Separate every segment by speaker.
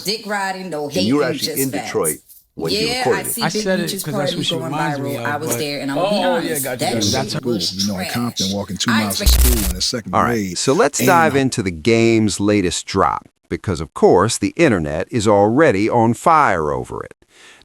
Speaker 1: dick riding, no
Speaker 2: And
Speaker 1: hating,
Speaker 2: you were actually
Speaker 1: just
Speaker 2: in
Speaker 1: facts.
Speaker 2: Detroit when he
Speaker 1: Yeah,
Speaker 2: recorded
Speaker 1: I
Speaker 2: it.
Speaker 1: see
Speaker 3: I
Speaker 1: Big
Speaker 3: said it
Speaker 1: Meech's
Speaker 3: 'cause that's
Speaker 1: party
Speaker 3: what she
Speaker 1: going
Speaker 3: reminds me
Speaker 1: viral.
Speaker 3: of,
Speaker 1: I was
Speaker 3: but-
Speaker 1: there, and I'm gonna be
Speaker 3: Oh,
Speaker 1: honest,
Speaker 3: yeah, got you,
Speaker 1: that
Speaker 3: got you.
Speaker 1: shit
Speaker 3: That's
Speaker 4: Cool.
Speaker 1: was
Speaker 4: You know, in
Speaker 1: trash.
Speaker 4: Compton, walking 2
Speaker 1: I
Speaker 4: miles to
Speaker 1: expect-
Speaker 4: school in the second
Speaker 5: All right,
Speaker 4: grade.
Speaker 5: so let's
Speaker 4: And
Speaker 5: dive into the game's latest drop, because of course the internet is already on fire over it.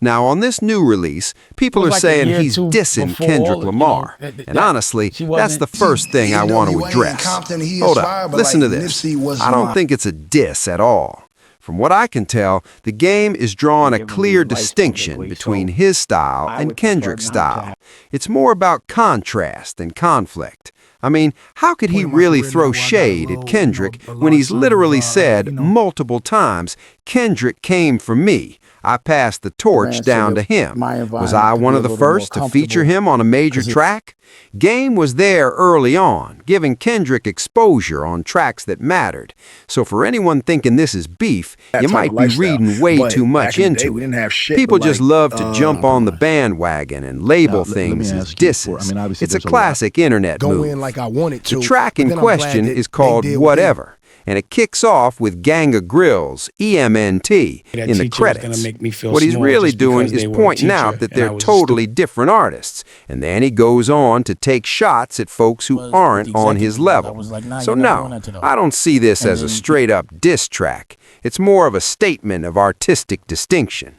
Speaker 5: Now, on this new release, people
Speaker 3: It
Speaker 5: are
Speaker 3: was like a
Speaker 5: saying
Speaker 3: year or
Speaker 5: he's
Speaker 3: two
Speaker 5: dissing
Speaker 3: before
Speaker 5: Kendrick
Speaker 3: all of-
Speaker 5: Lamar.
Speaker 3: you know,
Speaker 5: And honestly,
Speaker 3: she
Speaker 5: that's
Speaker 3: wasn't-
Speaker 5: the first thing I want to address. Hold up, listen to this. I don't think it's a diss at all. From what I can tell, the game is drawing a clear distinction between his style and Kendrick's style. It's more about contrast than conflict. I mean, how could he really throw shade at Kendrick when he's literally said multiple times, Kendrick came for me, I passed the torch down to him. Was I one of the first to feature him on a major track? Game was there early on, giving Kendrick exposure on tracks that mattered. So for anyone thinking this is beef, you might be reading way too much into it. People just love to jump on the bandwagon and label things as disses. It's a classic internet move. The track in question is called Whatever, and it kicks off with Gang of Grills, EMNT, in the credits. What he's really doing is pointing out that they're totally different artists, and then he goes on to take shots at folks who aren't on his level. So no, I don't see this as a straight-up diss track. It's more of a statement of artistic distinction.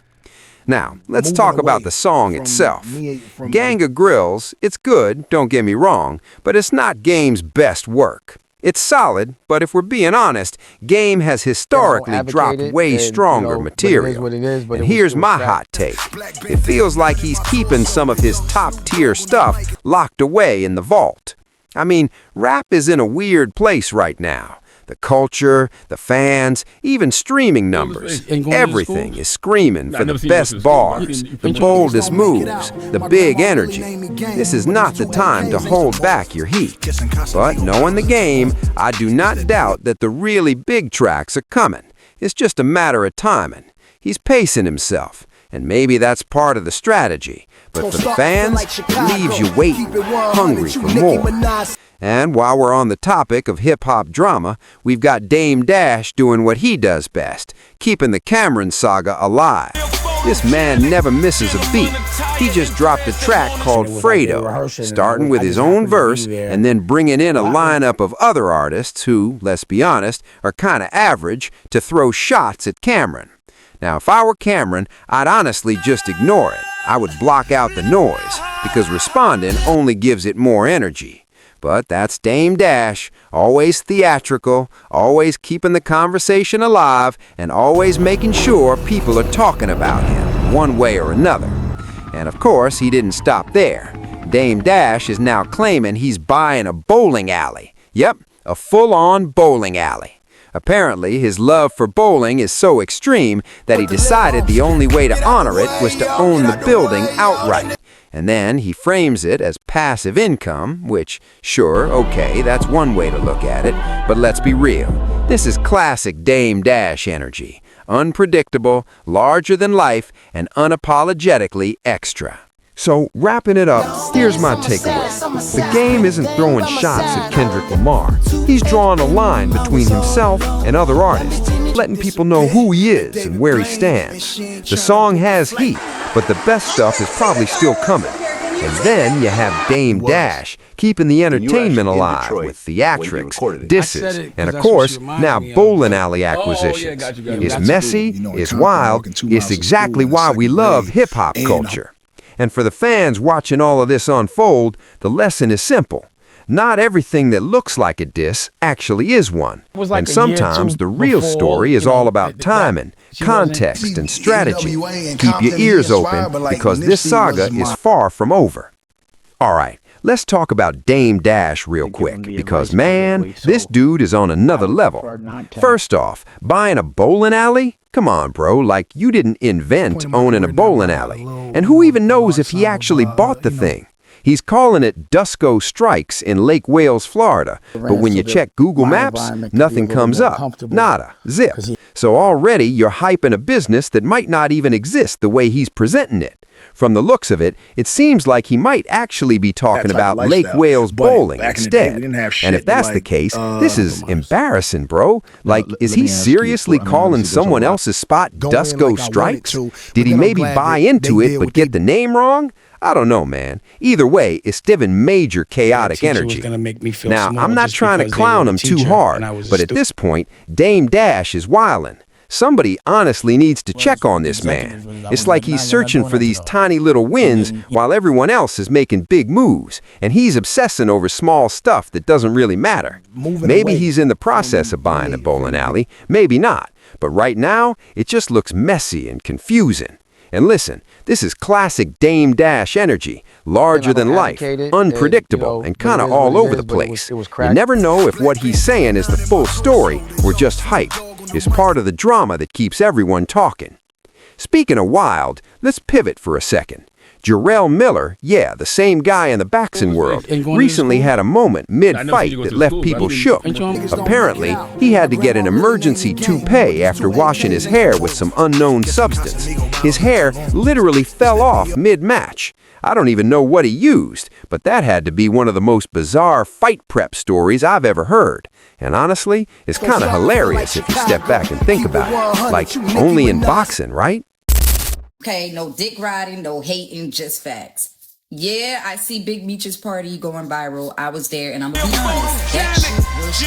Speaker 5: Now, let's talk about the song itself. Gang of Grills, it's good, don't get me wrong, but it's not Game's best work. It's solid, but if we're being honest, Game has historically dropped way stronger material. And here's my hot take. It feels like he's keeping some of his top-tier stuff locked away in the vault. I mean, rap is in a weird place right now. The culture, the fans, even streaming numbers. Everything is screaming for the best bars, the boldest moves, the big energy. This is not the time to hold back your heat. But knowing the game, I do not doubt that the really big tracks are coming. It's just a matter of timing. He's pacing himself, and maybe that's part of the strategy. But for the fans, it leaves you waiting, hungry for more. And while we're on the topic of hip-hop drama, we've got Dame Dash doing what he does best, keeping the Cameron saga alive. This man never misses a beat. He just dropped a track called Fredo, starting with his own verse and then bringing in a lineup of other artists who, let's be honest, are kind of average to throw shots at Cameron. Now, if I were Cameron, I'd honestly just ignore it. I would block out the noise, because responding only gives it more energy. But that's Dame Dash, always theatrical, always keeping the conversation alive, and always making sure people are talking about him, one way or another. And of course, he didn't stop there. Dame Dash is now claiming he's buying a bowling alley. Yep, a full-on bowling alley. Apparently, his love for bowling is so extreme that he decided the only way to honor it was to own the building outright. And then he frames it as passive income, which, sure, okay, that's one way to look at it, but let's be real. This is classic Dame Dash energy. Unpredictable, larger than life, and unapologetically extra. So, wrapping it up, here's my takeaway. The game isn't throwing shots at Kendrick Lamar. He's drawing a line between himself and other artists, letting people know who he is and where he stands. The song has heat, but the best stuff is probably still coming. And then you have Dame Dash, keeping the entertainment alive with theatrics, disses, and of course, now bowling alley acquisitions. It's messy, it's wild, it's exactly why we love hip-hop culture. And for the fans watching all of this unfold, the lesson is simple. Not everything that looks like a diss actually is one. And sometimes the real story is all about timing, context, and strategy. Keep your ears open because this saga is far from over. All right, let's talk about Dame Dash real quick because, man, this dude is on another level. First off, buying a bowling alley? Come on, bro, like you didn't invent owning a bowling alley. And who even knows if he actually bought the thing? He's calling it Dusco Strikes in Lake Wales, Florida. But when you check Google Maps, nothing comes up. Nada. Zip. So already you're hyping a business that might not even exist the way he's presenting it. From the looks of it, it seems like he might actually be talking about Lake Wales bowling instead. And if that's the case, this is embarrassing, bro. Like, is he seriously calling someone else's spot Dusko Strikes? Did he maybe buy into it but get the name wrong? I don't know, man. Either way, it's given major chaotic energy. Now, I'm not trying to clown him too hard, but at this point, Dame Dash is wildin'. Somebody honestly needs to check on this man. It's like he's searching for these tiny little wins while everyone else is making big moves, and he's obsessing over small stuff that doesn't really matter. Maybe he's in the process of buying a bowling alley, maybe not, but right now, it just looks messy and confusing. And listen, this is classic Dame Dash energy, larger than life, unpredictable, and kind of all over the place. You never know if what he's saying is the full story or just hype. It's part of the drama that keeps everyone talking. Speaking of wild, let's pivot for a second. Jarrell Miller, yeah, the same guy in the boxing world, recently had a moment mid-fight that left people shook. Apparently, he had to get an emergency toupee after washing his hair with some unknown substance. His hair literally fell off mid-match. I don't even know what he used, but that had to be one of the most bizarre fight prep stories I've ever heard. And honestly, it's kind of hilarious if you step back and think about it. Like, only in boxing, right?
Speaker 1: Okay, no dick riding, no hating, just facts. Yeah, I see Big Meech's party going viral. I was there, and I'm gonna be honest. That shit was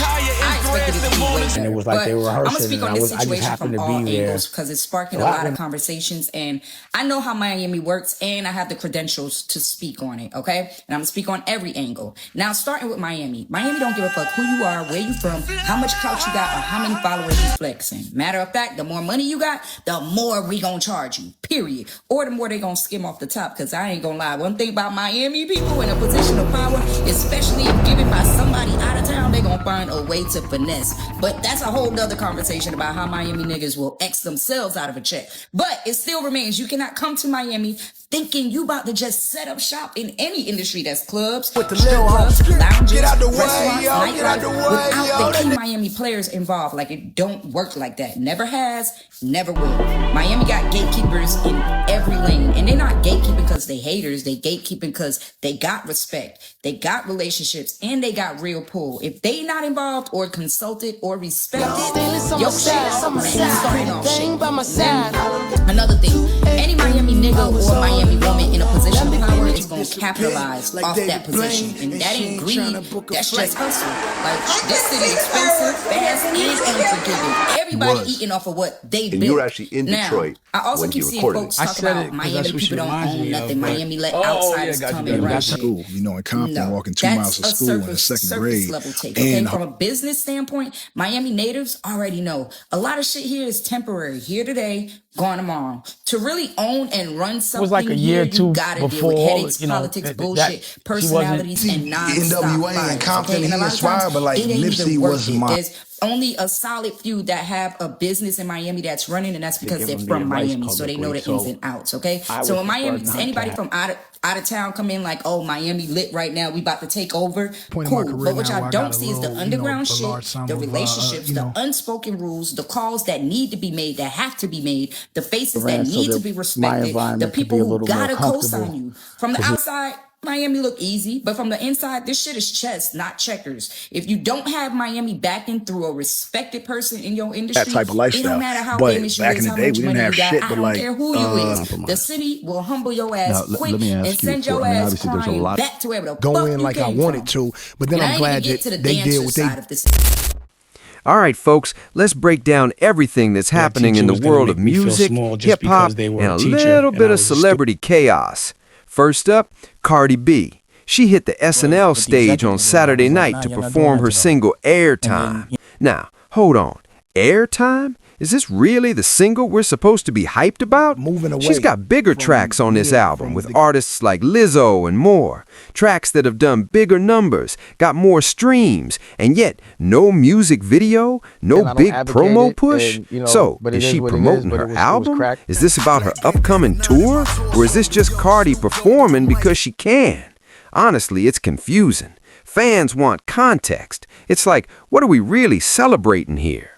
Speaker 1: I expected it to be way better.
Speaker 2: And it was like they were rehearsing.
Speaker 1: I'm gonna speak on this
Speaker 2: I just
Speaker 1: situation
Speaker 2: happened
Speaker 1: from
Speaker 2: to
Speaker 1: all
Speaker 2: be there.
Speaker 1: angles because it's sparking a lot of conversations, and I know how Miami works, and I have the credentials to speak on it. Okay, and I'm gonna speak on every angle. Now, starting with Miami. Miami don't give a fuck who you are, where you from, how much clout you got, or how many followers you flexing. Matter of fact, the more money you got, the more we gonna charge you. Period. Or the more they gonna skim off the top. Because I ain't gonna lie. One thing about Miami people in a position of power, especially if given by somebody out of town, they gonna find a way to finesse. But that's a whole nother conversation about how Miami niggas will X themselves out of a check. But it still remains, you cannot come to Miami thinking you about to just set up shop in any industry that's clubs, strip clubs, lounges, restaurants, nightlife, without the key Miami players involved. Like, it don't work like that. Never has, never will. Miami got gatekeepers in every lane, and they're not gatekeeping because they haters. They gatekeeping because they got respect, they got relationships, and they got real pull. If they not involved or consulted or respected, yo, shit, starting off shit. Another thing, any Miami nigga or Miami woman in a position of power is gonna capitalize off that position, and that ain't greed. That's just hustle. Like, this city expensive, fast, and unforgiving. Everybody eating off of what they built.
Speaker 3: And you were actually in Detroit.
Speaker 1: I also keep seeing folks talk about Miami people don't own nothing. Miami let outsiders come and run shit.
Speaker 4: School, you know, in Compton, walking 2 miles to school in the second grade.
Speaker 1: Level take. Okay, from a business standpoint, Miami natives already know a lot of shit here is temporary. Here today, gone tomorrow. To really own and run something,
Speaker 2: it was like a year or two
Speaker 1: gotta
Speaker 2: before,
Speaker 1: deal with headaches,
Speaker 2: you know,
Speaker 1: politics, bullshit, personalities, and non-stop
Speaker 4: NWA and Compton, he inspired, but like Nipsey was my.
Speaker 1: Only a solid few that have a business in Miami that's running, and that's because they're from Miami, so they know the ins and outs. Okay, so when Miami, anybody from out of town come in like, oh, Miami lit right now, we about to take over. Cool, but what y'all don't see is the underground shit, the relationships, the unspoken rules, the calls that need to be made, that have to be made, the faces that need to be respected, the people who gotta co-sign you. From the outside, Miami look easy, but from the inside, this shit is chess, not checkers. If you don't have Miami backing through a respected person in your industry,
Speaker 4: that type of lifestyle.
Speaker 1: It don't matter how
Speaker 4: but
Speaker 1: famous you
Speaker 4: back
Speaker 1: is,
Speaker 4: in the
Speaker 1: how
Speaker 4: day,
Speaker 1: much
Speaker 4: we didn't
Speaker 1: money
Speaker 4: have
Speaker 1: you got.
Speaker 4: shit,
Speaker 1: I
Speaker 4: but
Speaker 1: don't
Speaker 4: like,
Speaker 1: care who you is. The city will humble your ass quick and send your ass crying back to wherever the
Speaker 4: go
Speaker 1: fuck
Speaker 4: in
Speaker 1: you
Speaker 4: like I
Speaker 1: came
Speaker 4: wanted
Speaker 1: from.
Speaker 4: to, but then I'm glad that they did what they.
Speaker 5: All right, folks, let's break down everything that's happening in the world of music, hip-hop, and a little bit of celebrity chaos. First up, Cardi B. She hit the SNL stage on Saturday night to perform her single Airtime. Now, hold on. Airtime? Is this really the single we're supposed to be hyped about? She's got bigger tracks on this album with artists like Lizzo and more. Tracks that have done bigger numbers, got more streams, and yet no music video, no big promo push. So, is she promoting her album? Is this about her upcoming tour? Or is this just Cardi performing because she can? Honestly, it's confusing. Fans want context. It's like, what are we really celebrating here?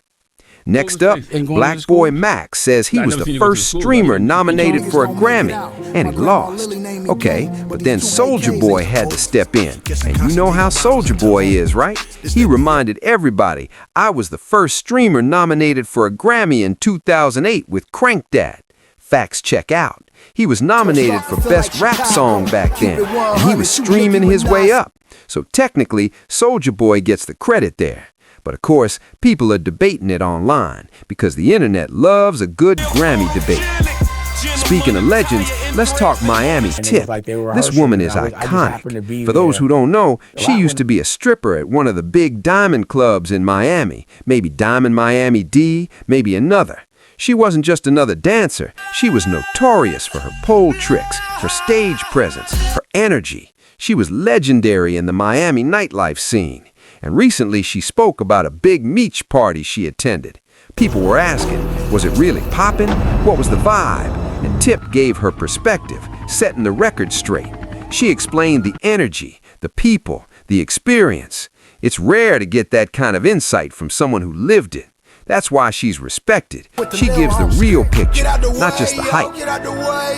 Speaker 5: Next up, Black Boy Max says he was the first streamer nominated for a Grammy, and he lost. Okay, but then Soulja Boy had to step in. And you know how Soulja Boy is, right? He reminded everybody, I was the first streamer nominated for a Grammy in 2008 with Crank That. Facts check out. He was nominated for Best Rap Song back then, and he was streaming his way up. So technically, Soulja Boy gets the credit there. But of course, people are debating it online because the internet loves a good Grammy debate. Speaking of legends, let's talk Miami Tip. This woman is iconic. For those who don't know, she used to be a stripper at one of the big diamond clubs in Miami. Maybe Diamond Miami D, maybe another. She wasn't just another dancer. She was notorious for her pole tricks, her stage presence, her energy. She was legendary in the Miami nightlife scene. And recently she spoke about a big Meech party she attended. People were asking, was it really poppin'? What was the vibe? And Tip gave her perspective, setting the record straight. She explained the energy, the people, the experience. It's rare to get that kind of insight from someone who lived it. That's why she's respected. She gives the real picture, not just the hype.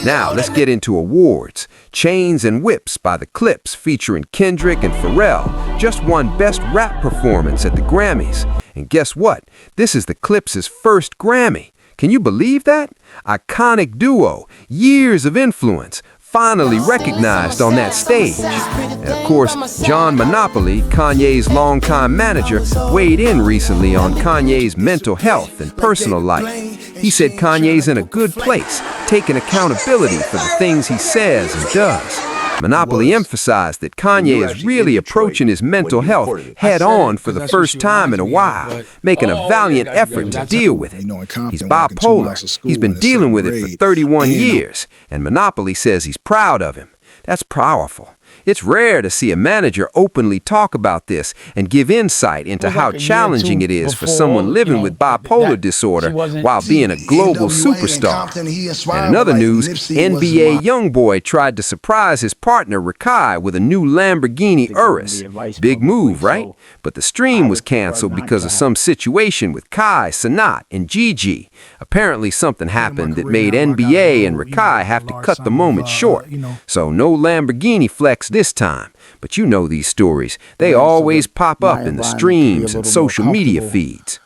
Speaker 5: Now, let's get into awards. Chains and Whips by The Clips featuring Kendrick and Pharrell just won Best Rap Performance at the Grammys. And guess what? This is The Clips' first Grammy. Can you believe that? Iconic duo, years of influence, finally recognized on that stage. And of course, John Monopoly, Kanye's longtime manager, weighed in recently on Kanye's mental health and personal life. He said Kanye's in a good place, taking accountability for the things he says and does. Monopoly emphasized that Kanye is really approaching his mental health head-on for the first time in a while, making a valiant effort to deal with it. He's bipolar. He's been dealing with it for 31 years, and Monopoly says he's proud of him. That's powerful. It's rare to see a manager openly talk about this and give insight into how challenging it is for someone living with bipolar disorder while being a global superstar. And in other news, NBA YoungBoy tried to surprise his partner Rakai with a new Lamborghini Urus. Big move, right? But the stream was canceled because of some situation with Kai, Sanat, and Gigi. Apparently something happened that made NBA and Rakai have to cut the moment short. So no Lamborghini flex this time. But you know these stories. They always pop up in the streams and social media feeds.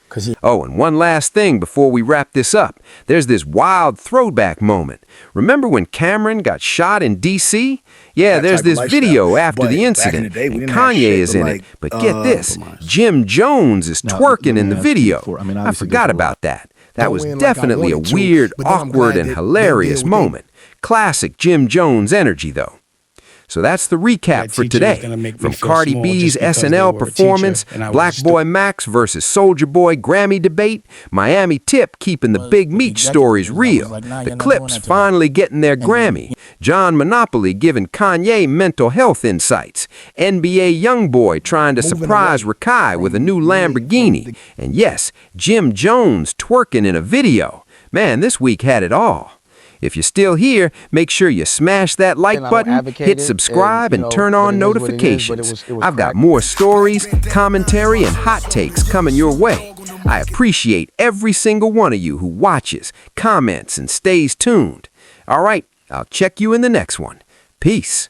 Speaker 5: Oh, and one last thing before we wrap this up. There's this wild throwback moment. Remember when Cameron got shot in D.C.? Yeah, there's this video after the incident, and Kanye is in it. But get this, Jim Jones is twerking in the video. I forgot about that. That was definitely a weird, awkward, and hilarious moment. Classic Jim Jones energy, though. So that's the recap for today. From Cardi B's SNL performance, Black Boy Max versus Soulja Boy Grammy debate, Miami Tip keeping the big Meech stories real, the Clips finally getting their Grammy, John Monopoly giving Kanye mental health insights, NBA YoungBoy trying to surprise Rakai with a new Lamborghini, and yes, Jim Jones twerking in a video. Man, this week had it all. If you're still here, make sure you smash that like button, hit subscribe, and turn on notifications. I've got more stories, commentary, and hot takes coming your way. I appreciate every single one of you who watches, comments, and stays tuned. All right, I'll check you in the next one. Peace.